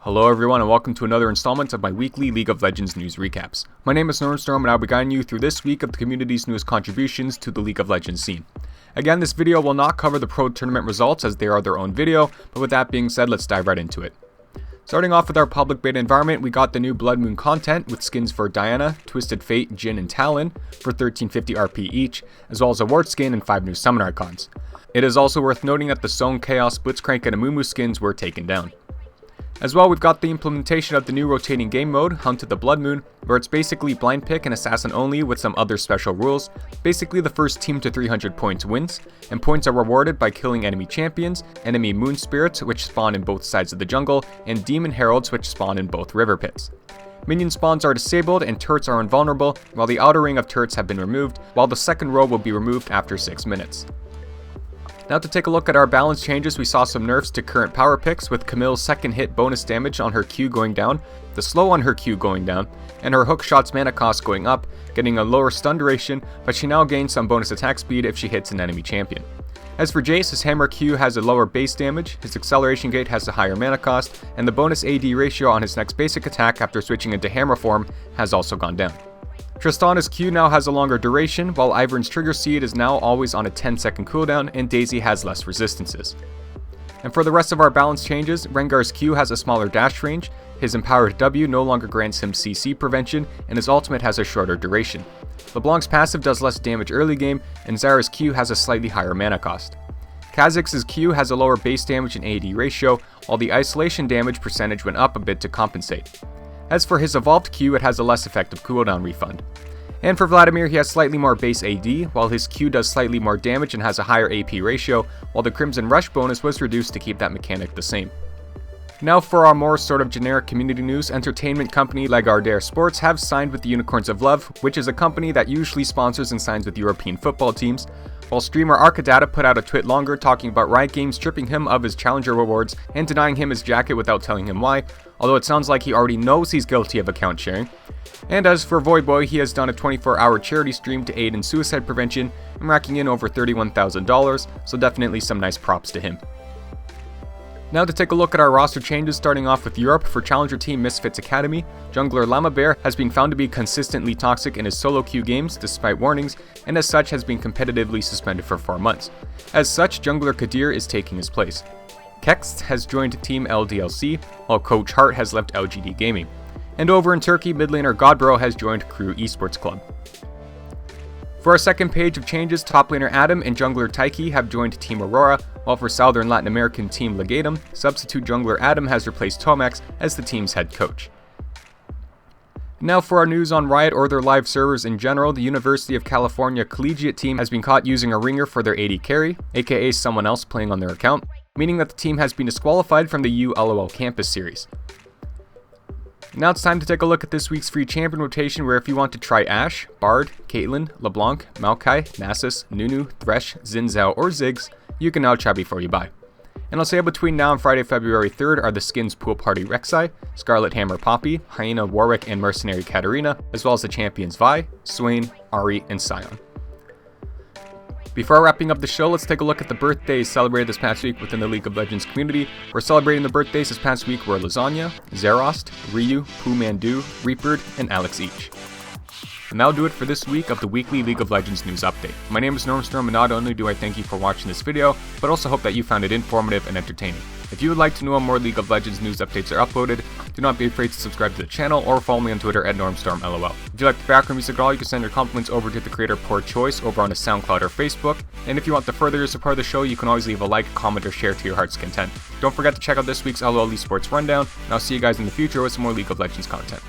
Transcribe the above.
Hello everyone and welcome to another installment of my weekly League of Legends news recaps. My name is NormStorm and I'll be guiding you through this week of the community's newest contributions to the League of Legends scene. Again, this video will not cover the Pro Tournament results as they are their own video, but with that being said, let's dive right into it. Starting off with our public beta environment, we got the new Blood Moon content with skins for Diana, Twisted Fate, Jhin, and Talon for 1350 RP each, as well as a Wart skin and 5 new summon icons. It is also worth noting that the Sewn, Chaos, Blitzcrank, and Amumu skins were taken down. As well, we've got the implementation of the new rotating game mode, Hunt of the Blood Moon, where it's basically blind pick and assassin only with some other special rules. Basically, the first team to 300 points wins, and points are rewarded by killing enemy champions, enemy moon spirits which spawn in both sides of the jungle, and demon heralds which spawn in both river pits. Minion spawns are disabled and turrets are invulnerable, while the outer ring of turrets have been removed, while the second row will be removed after 6 minutes. Now to take a look at our balance changes, we saw some nerfs to current power picks with Camille's second hit bonus damage on her Q going down, the slow on her Q going down, and her hook shot's mana cost going up, getting a lower stun duration, but she now gains some bonus attack speed if she hits an enemy champion. As for Jace, his hammer Q has a lower base damage, his acceleration gate has a higher mana cost, and the bonus AD ratio on his next basic attack after switching into hammer form has also gone down. Tristana's Q now has a longer duration, while Ivern's Trigger Seed is now always on a 10-second cooldown, and Daisy has less resistances. And for the rest of our balance changes, Rengar's Q has a smaller dash range, his Empowered W no longer grants him CC prevention, and his ultimate has a shorter duration. LeBlanc's passive does less damage early game, and Zara's Q has a slightly higher mana cost. Kha'Zix's Q has a lower base damage and AD ratio, while the isolation damage percentage went up a bit to compensate. As for his evolved Q, it has a less effective cooldown refund. And for Vladimir, he has slightly more base AD, while his Q does slightly more damage and has a higher AP ratio, while the Crimson Rush bonus was reduced to keep that mechanic the same. Now for our more sort of generic community news, entertainment company Lagardere Sports have signed with the Unicorns of Love, which is a company that usually sponsors and signs with European football teams, while streamer ArkaData put out a Twitlonger talking about Riot Games stripping him of his challenger rewards and denying him his jacket without telling him why, although it sounds like he already knows he's guilty of account sharing. And as for Voyboy, he has done a 24-hour charity stream to aid in suicide prevention and racking in over $31,000, so definitely some nice props to him. Now to take a look at our roster changes, starting off with Europe. For Challenger Team Misfits Academy, jungler Lamabear has been found to be consistently toxic in his solo queue games despite warnings, and as such has been competitively suspended for 4 months. As such, jungler Kadir is taking his place. Kektz has joined Team LDLC, while Coach Hart has left LGD Gaming. And over in Turkey, mid laner Godbro has joined Crew Esports Club. For our second page of changes, top laner Atom and jungler Taikki have joined Team Aurora, while for Southern Latin American Team Legatum, substitute jungler Atom has replaced Tomax as the team's head coach. Now for our news on Riot or their live servers in general, the University of California collegiate team has been caught using a ringer for their AD carry, aka someone else playing on their account, meaning that the team has been disqualified from the uLoL campus series. Now it's time to take a look at this week's free champion rotation, where if you want to try Ashe, Bard, Caitlyn, LeBlanc, Maokai, Nasus, Nunu, Thresh, Zhao, or Ziggs, you can now try before you buy. And I'll say between now and Friday, February 3rd are the skins Pool Party Rek'Sai, Scarlet Hammer Poppy, Hyena Warwick, and Mercenary Katarina, as well as the champions Vi, Sewn, Ahri, and Sewn. Before wrapping up the show, let's take a look at the birthdays celebrated this past week within the League of Legends community. We're celebrating the birthdays this past week were Lasagna, Zerost, Ryu, Poomandu, Reapered, and Alex each. And that'll do it for this week of the weekly League of Legends news update. My name is NormStorm, and not only do I thank you for watching this video, but also hope that you found it informative and entertaining. If you would like to know when more League of Legends news updates are uploaded, do not be afraid to subscribe to the channel or follow me on Twitter at NormStormLOL. If you like the background music at all, you can send your compliments over to the creator Poor Choice over on his SoundCloud or Facebook. And if you want to further your support of the show, you can always leave a like, comment, or share to your heart's content. Don't forget to check out this week's LoL Esports Rundown, and I'll see you guys in the future with some more League of Legends content.